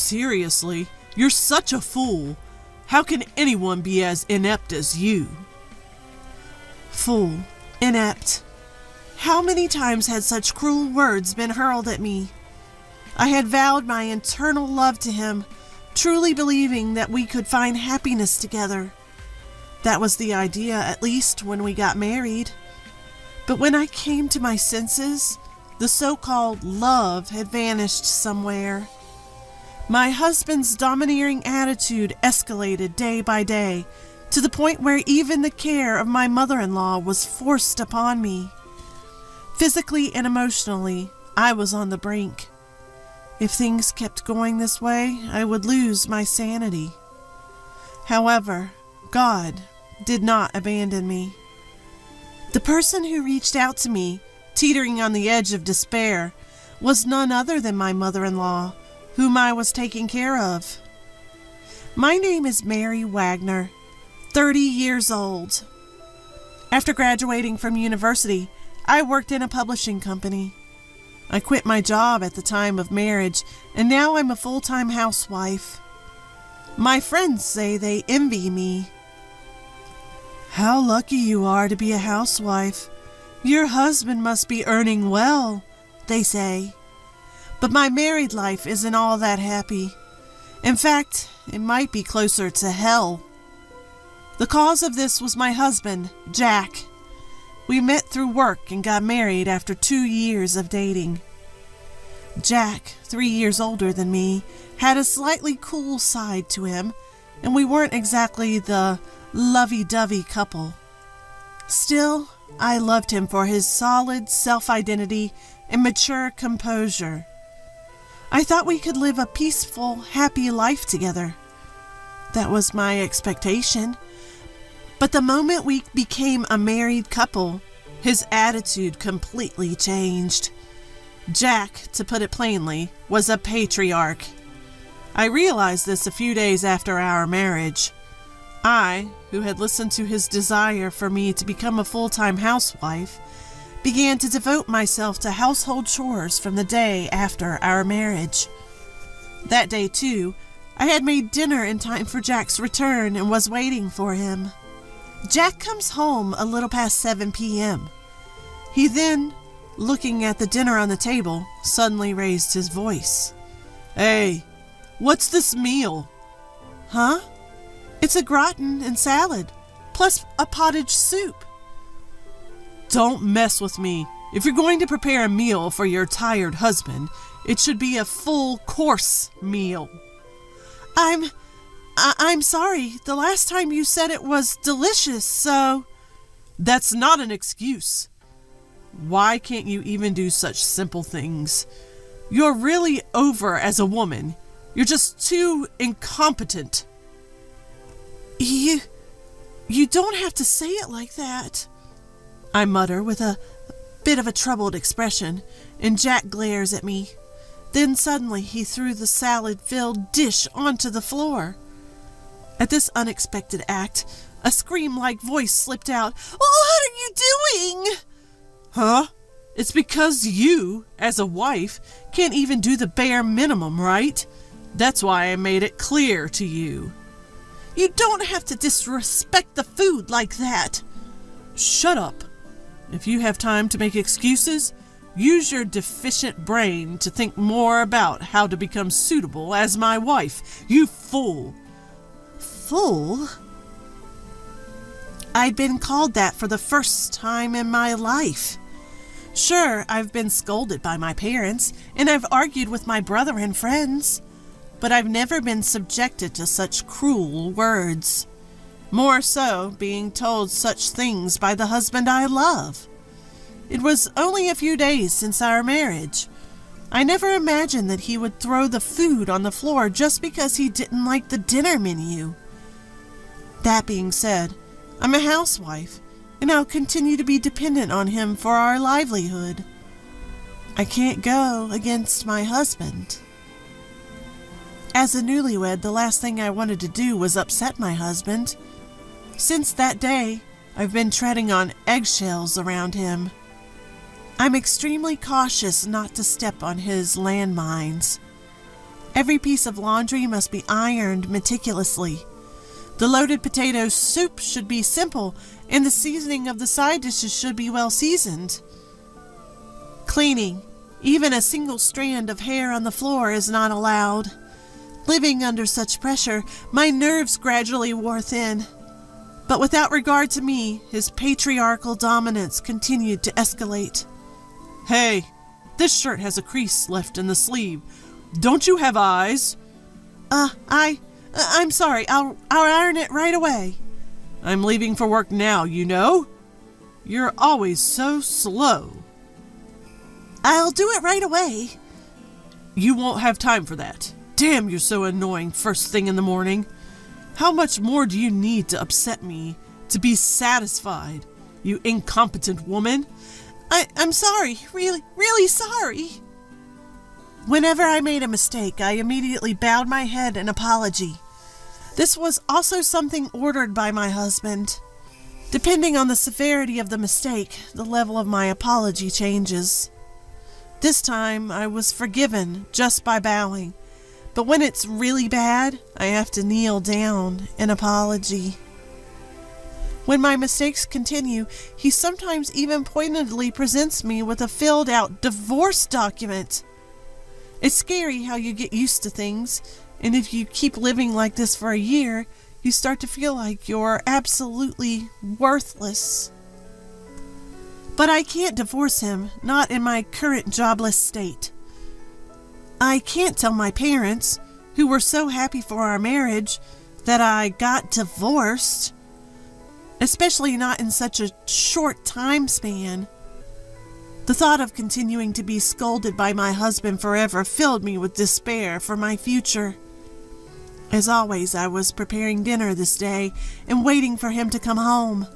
Seriously, you're such a fool. How can anyone be as inept as you? Fool, inept. How many times had such cruel words been hurled at me? I had vowed my eternal love to him, truly believing that we could find happiness together. That was the idea, at least, when we got married. But when I came to my senses, the so-called love had vanished somewhere. My husband's domineering attitude escalated day by day, to the point where even the care of my mother-in-law was forced upon me. Physically and emotionally, I was on the brink. If things kept going this way, I would lose my sanity. However, God did not abandon me. The person who reached out to me, teetering on the edge of despair, was none other than my mother-in-law, whom I was taking care of. My name is Mary Wagner, 30 years old. After graduating from university, I worked in a publishing company. I quit my job at the time of marriage, and now I'm a full-time housewife. My friends say they envy me. How lucky you are to be a housewife. Your husband must be earning well, they say. But my married life isn't all that happy. In fact, it might be closer to hell. The cause of this was my husband, Jack. We met through work and got married after 2 years of dating. Jack, 3 years older than me, had a slightly cool side to him, and we weren't exactly the lovey-dovey couple. Still, I loved him for his solid self-identity and mature composure. I thought we could live a peaceful, happy life together. That was my expectation. But the moment we became a married couple, his attitude completely changed. Jack, to put it plainly, was a patriarch. I realized this a few days after our marriage. I, who had listened to his desire for me to become a full-time housewife, began to devote myself to household chores from the day after our marriage. That day, too, I had made dinner in time for Jack's return and was waiting for him. Jack comes home a little past 7 p.m. He then, looking at the dinner on the table, suddenly raised his voice. Hey, what's this meal? Huh? It's a gratin and salad, plus a pottage soup. Don't mess with me. If you're going to prepare a meal for your tired husband, it should be a full-course meal. I'm sorry. The last time you said it was delicious, so... That's not an excuse. Why can't you even do such simple things? You're really over as a woman. You're just too incompetent. You don't have to say it like that, I mutter with a bit of a troubled expression, and Jack glares at me. Then suddenly he threw the salad-filled dish onto the floor. At this unexpected act, a scream-like voice slipped out. "What are you doing?" Huh? It's because you, as a wife, can't even do the bare minimum, right? That's why I made it clear to you. You don't have to disrespect the food like that. Shut up. If you have time to make excuses, use your deficient brain to think more about how to become suitable as my wife. You fool. Fool? I'd been called that for the first time in my life. Sure, I've been scolded by my parents, and I've argued with my brother and friends, but I've never been subjected to such cruel words. More so, being told such things by the husband I love. It was only a few days since our marriage. I never imagined that he would throw the food on the floor just because he didn't like the dinner menu. That being said, I'm a housewife, and I'll continue to be dependent on him for our livelihood. I can't go against my husband. As a newlywed, the last thing I wanted to do was upset my husband. Since that day, I've been treading on eggshells around him. I'm extremely cautious not to step on his landmines. Every piece of laundry must be ironed meticulously. The loaded potato soup should be simple, and the seasoning of the side dishes should be well seasoned. Cleaning, even a single strand of hair on the floor, is not allowed. Living under such pressure, my nerves gradually wore thin. But without regard to me, his patriarchal dominance continued to escalate. Hey, this shirt has a crease left in the sleeve. Don't you have eyes? I'm sorry. I'll iron it right away. I'm leaving for work now, you know? You're always so slow. I'll do it right away. You won't have time for that. Damn, you're so annoying first thing in the morning. How much more do you need to upset me to be satisfied, you incompetent woman? I'm sorry. Really sorry. Whenever I made a mistake, I immediately bowed my head in apology. This was also something ordered by my husband. Depending on the severity of the mistake, the level of my apology changes. This time, I was forgiven just by bowing. But when it's really bad, I have to kneel down in apology. When my mistakes continue, he sometimes even pointedly presents me with a filled-out divorce document. It's scary how you get used to things, and if you keep living like this for a year, you start to feel like you're absolutely worthless. But I can't divorce him, not in my current jobless state. I can't tell my parents, who were so happy for our marriage, that I got divorced, especially not in such a short time span. The thought of continuing to be scolded by my husband forever filled me with despair for my future. As always, I was preparing dinner this day and waiting for him to come home.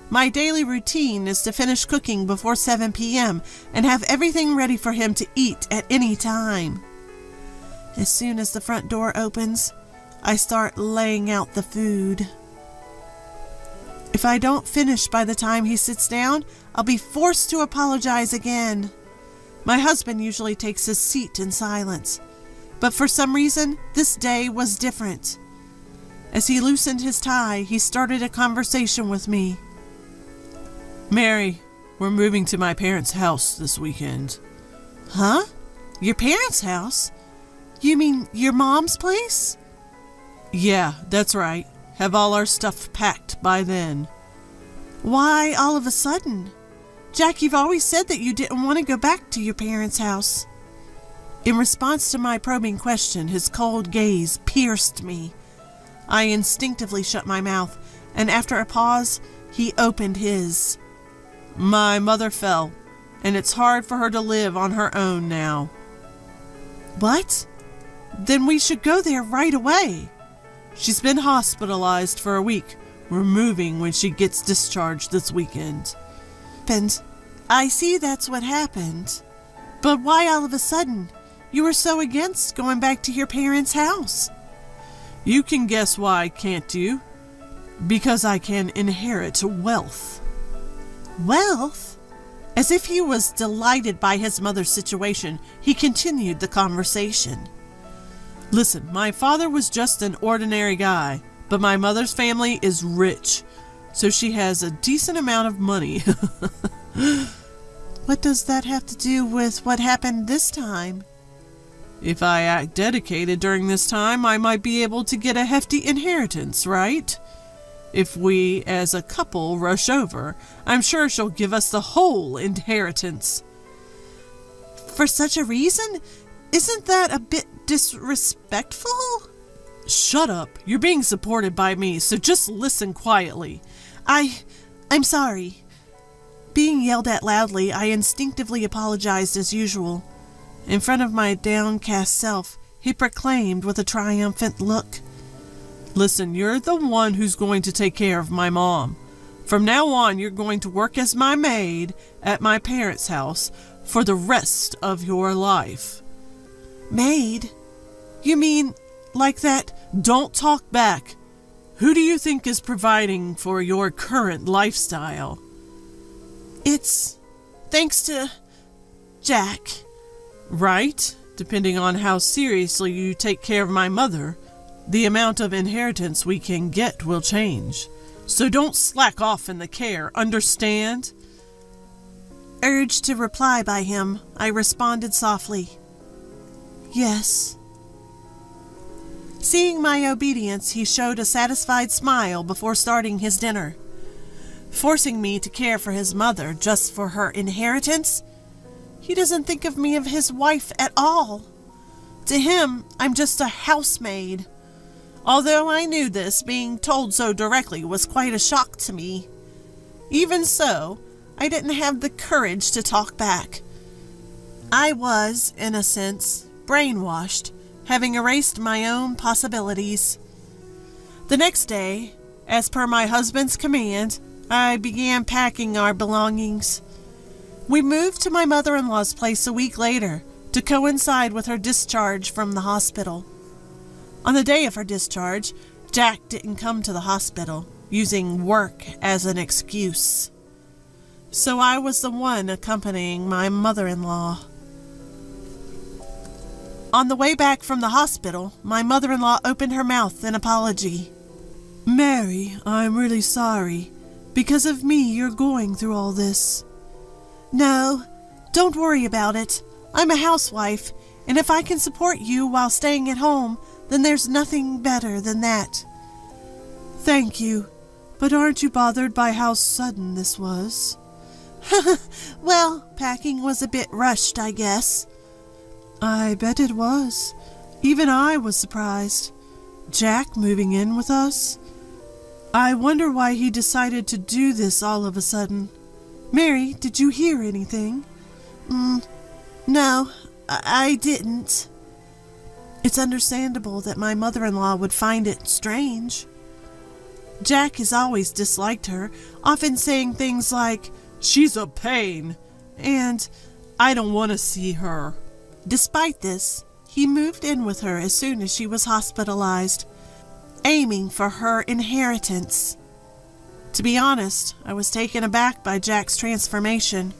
My daily routine is to finish cooking before 7 p.m. and have everything ready for him to eat at any time. As soon as the front door opens, I start laying out the food. If I don't finish by the time he sits down, I'll be forced to apologize again. My husband usually takes his seat in silence, but for some reason, this day was different. As he loosened his tie, he started a conversation with me. Mary, we're moving to my parents' house this weekend. Huh? Your parents' house? You mean your mom's place? Yeah, that's right. Have all our stuff packed by then. Why all of a sudden? Jack, you've always said that you didn't want to go back to your parents' house. In response to my probing question, his cold gaze pierced me. I instinctively shut my mouth, and after a pause, he opened his. My mother fell, and it's hard for her to live on her own now. What? Then we should go there right away. She's been hospitalized for a week. We're moving when she gets discharged this weekend. And I see that's what happened. But why all of a sudden? You were so against going back to your parents' house. You can guess why, can't you? Because I can inherit wealth. Wealth? As if he was delighted by his mother's situation, he continued the conversation. Listen, my father was just an ordinary guy, but my mother's family is rich, so she has a decent amount of money. What does that have to do with what happened this time? If I act dedicated during this time, I might be able to get a hefty inheritance, right? If we, as a couple, rush over, I'm sure she'll give us the whole inheritance. For such a reason? Isn't that a bit disrespectful? Shut up. You're being supported by me, so just listen quietly. I'm sorry. Being yelled at loudly, I instinctively apologized as usual. In front of my downcast self, he proclaimed with a triumphant look. Listen, you're the one who's going to take care of my mom. From now on, you're going to work as my maid at my parents' house for the rest of your life. Maid? You mean like that? Don't talk back. Who do you think is providing for your current lifestyle? It's thanks to Jack. Right? Depending on how seriously you take care of my mother, the amount of inheritance we can get will change. So don't slack off in the care, understand? Urged to reply by him, I responded softly, "Yes." Seeing my obedience, he showed a satisfied smile before starting his dinner. Forcing me to care for his mother just for her inheritance? He doesn't think of me as his wife at all. To him, I'm just a housemaid. Although I knew this, being told so directly was quite a shock to me. Even so, I didn't have the courage to talk back. I was, in a sense, brainwashed, having erased my own possibilities. The next day, as per my husband's command, I began packing our belongings. We moved to my mother-in-law's place a week later to coincide with her discharge from the hospital. On the day of her discharge, Jack didn't come to the hospital, using work as an excuse. So I was the one accompanying my mother-in-law. On the way back from the hospital, my mother-in-law opened her mouth in apology. "Mary, I'm really sorry. Because of me, you're going through all this." "No, don't worry about it. I'm a housewife, and if I can support you while staying at home, then there's nothing better than that." "Thank you, but aren't you bothered by how sudden this was?" "Well, packing was a bit rushed, I guess." "I bet it was. Even I was surprised. Jack moving in with us? I wonder why he decided to do this all of a sudden. Mary, did you hear anything?" No, I didn't." It's understandable that my mother-in-law would find it strange. Jack has always disliked her, often saying things like, "She's a pain," and "I don't want to see her." Despite this, he moved in with her as soon as she was hospitalized, aiming for her inheritance. To be honest, I was taken aback by Jack's transformation.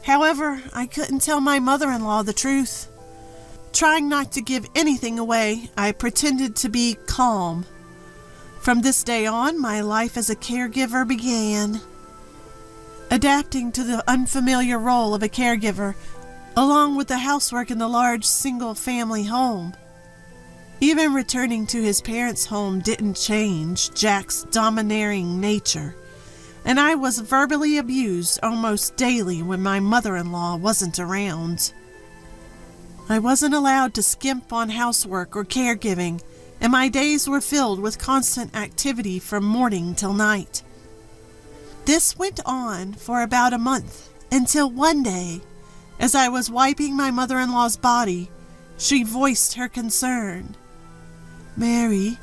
However, I couldn't tell my mother-in-law the truth. Trying not to give anything away, I pretended to be calm. From this day on, my life as a caregiver began. Adapting to the unfamiliar role of a caregiver, along with the housework in the large single-family home. Even returning to his parents' home didn't change Jack's domineering nature, and I was verbally abused almost daily when my mother-in-law wasn't around. I wasn't allowed to skimp on housework or caregiving, and my days were filled with constant activity from morning till night. This went on for about a month, until one day, as I was wiping my mother-in-law's body, she voiced her concern. "Mary,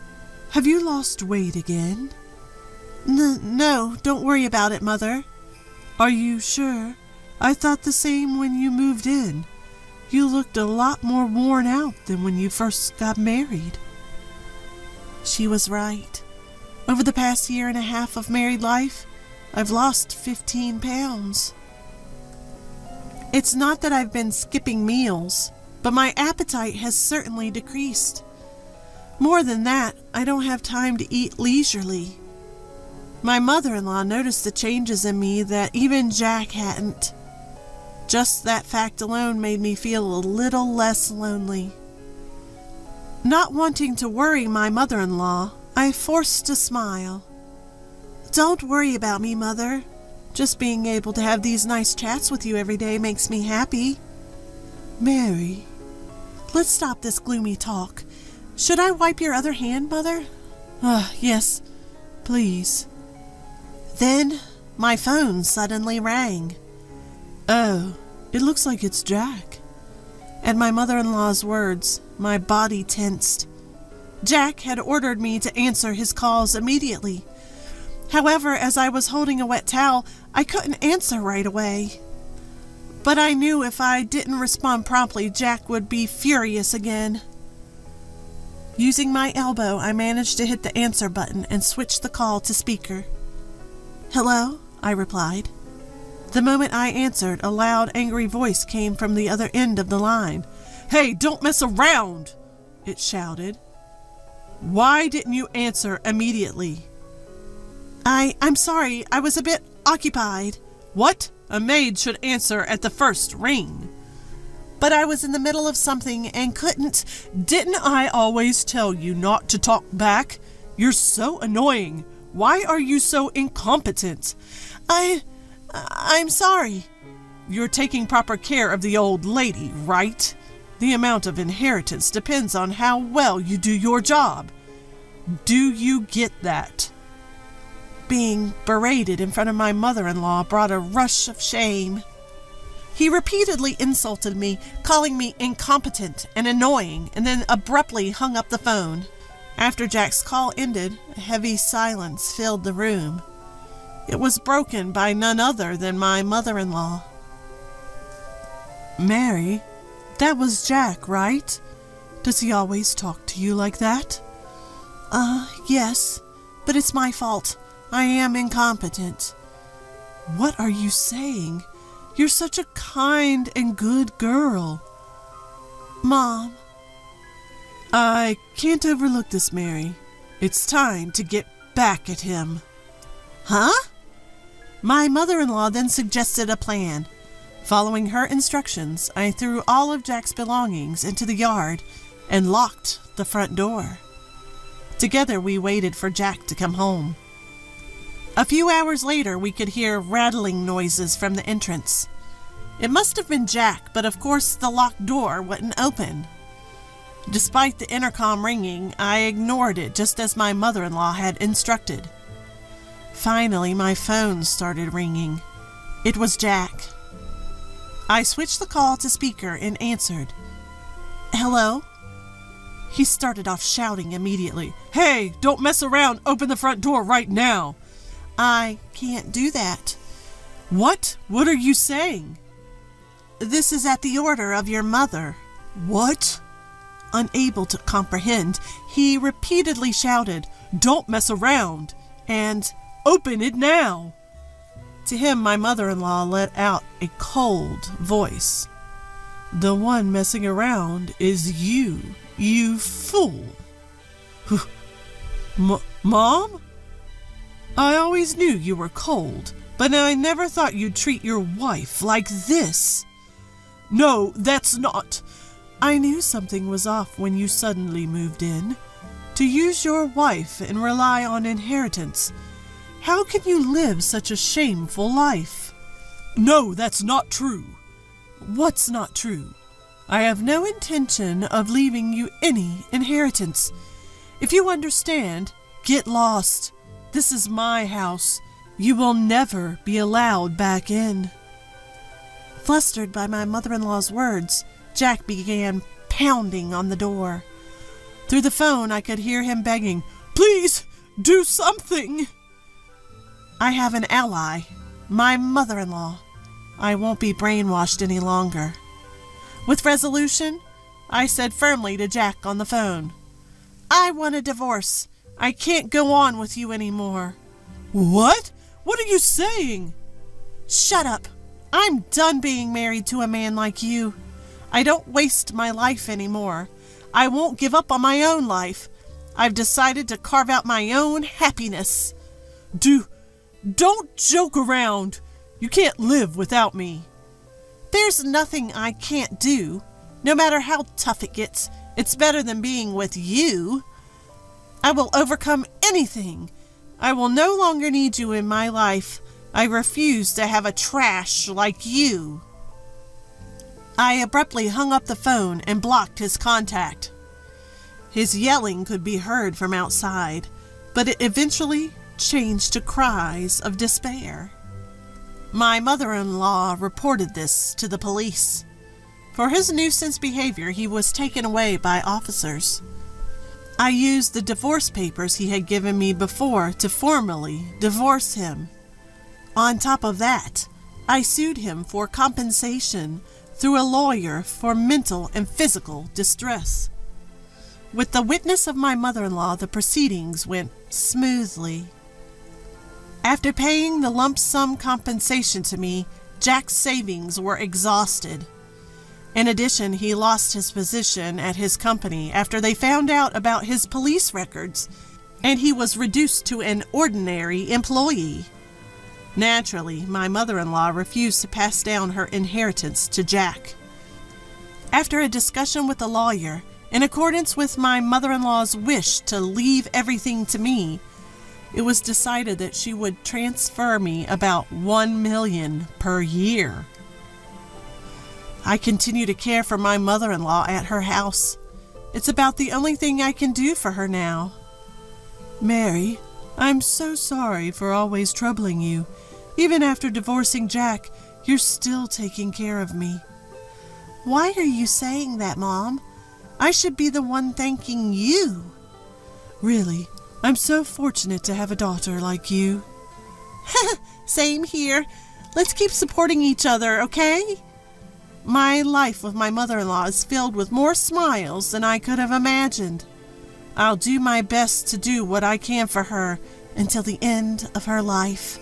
have you lost weight again?" No, don't worry about it, Mother." "Are you sure? I thought the same when you moved in. You looked a lot more worn out than when you first got married." She was right. Over the past year and a half of married life, I've lost 15 pounds. It's not that I've been skipping meals, but my appetite has certainly decreased. More than that, I don't have time to eat leisurely. My mother-in-law noticed the changes in me that even Jack hadn't. Just that fact alone made me feel a little less lonely. Not wanting to worry my mother-in-law, I forced a smile. "Don't worry about me, Mother. Just being able to have these nice chats with you every day makes me happy." "Mary, let's stop this gloomy talk. Should I wipe your other hand, Mother?" Yes, please." Then my phone suddenly rang. "Oh, it looks like it's Jack." At my mother-in-law's words, my body tensed. Jack had ordered me to answer his calls immediately. However, as I was holding a wet towel, I couldn't answer right away. But I knew if I didn't respond promptly, Jack would be furious again. Using my elbow, I managed to hit the answer button and switch the call to speaker. "Hello?" I replied. The moment I answered, a loud, angry voice came from the other end of the line. Hey, don't mess around, it shouted. Why didn't you answer immediately? I'm sorry, I was a bit occupied. What? A maid should answer at the first ring. But I was in the middle of something and couldn't. Didn't I always tell you not to talk back? You're so annoying. Why are you so incompetent? I'm sorry. You're taking proper care of the old lady, right? The amount of inheritance depends on how well you do your job. Do you get that? Being berated in front of my mother-in-law brought a rush of shame. He repeatedly insulted me, calling me incompetent and annoying, and then abruptly hung up the phone. After Jack's call ended, a heavy silence filled the room. It was broken by none other than my mother-in-law. Mary, that was Jack, right? Does he always talk to you like that? Yes, but it's my fault. I am incompetent. What are you saying? You're such a kind and good girl. Mom. I can't overlook this, Mary. It's time to get back at him. Huh? My mother-in-law then suggested a plan. Following her instructions, I threw all of Jack's belongings into the yard and locked the front door. Together we waited for Jack to come home. A few hours later, we could hear rattling noises from the entrance. It must have been Jack, but of course the locked door wouldn't open. Despite the intercom ringing, I ignored it just as my mother-in-law had instructed. Finally, my phone started ringing. It was Jack. I switched the call to speaker and answered. Hello? He started off shouting immediately. Hey, don't mess around. Open the front door right now. I can't do that. What? What are you saying? This is at the order of your mother. What? Unable to comprehend, he repeatedly shouted, Don't mess around, and open it now. To him, my mother-in-law let out a cold voice. The one messing around is you, you fool. Mom? I always knew you were cold, but I never thought you'd treat your wife like this. No, that's not. I knew something was off when you suddenly moved in. To use your wife and rely on inheritance. How can you live such a shameful life? No, that's not true. What's not true? I have no intention of leaving you any inheritance. If you understand, get lost. This is my house. You will never be allowed back in. Flustered by my mother-in-law's words, Jack began pounding on the door. Through the phone, I could hear him begging, Please, do something. I have an ally, my mother-in-law. I won't be brainwashed any longer. With resolution, I said firmly to Jack on the phone, I want a divorce. I can't go on with you anymore. What? What are you saying? Shut up. I'm done being married to a man like you. I don't waste my life anymore. I won't give up on my own life. I've decided to carve out my own happiness. Don't joke around. You can't live without me. There's nothing I can't do. No matter how tough it gets, it's better than being with you. I will overcome anything. I will no longer need you in my life. I refuse to have a trash like you. I abruptly hung up the phone and blocked his contact. His yelling could be heard from outside, but it eventually changed to cries of despair. My mother-in-law reported this to the police. For his nuisance behavior, he was taken away by officers. I used the divorce papers he had given me before to formally divorce him. On top of that, I sued him for compensation through a lawyer for mental and physical distress. With the witness of my mother-in-law, the proceedings went smoothly. After paying the lump sum compensation to me, Jack's savings were exhausted. In addition, he lost his position at his company after they found out about his police records, and he was reduced to an ordinary employee. Naturally, my mother-in-law refused to pass down her inheritance to Jack. After a discussion with the lawyer, in accordance with my mother-in-law's wish to leave everything to me, it was decided that she would transfer me about $1 million per year. I continue to care for my mother-in-law at her house. It's about the only thing I can do for her now. Mary, I'm so sorry for always troubling you. Even after divorcing Jack, you're still taking care of me. Why are you saying that, Mom? I should be the one thanking you. Really, I'm so fortunate to have a daughter like you. Same here. Let's keep supporting each other, okay? My life with my mother-in-law is filled with more smiles than I could have imagined. I'll do my best to do what I can for her until the end of her life.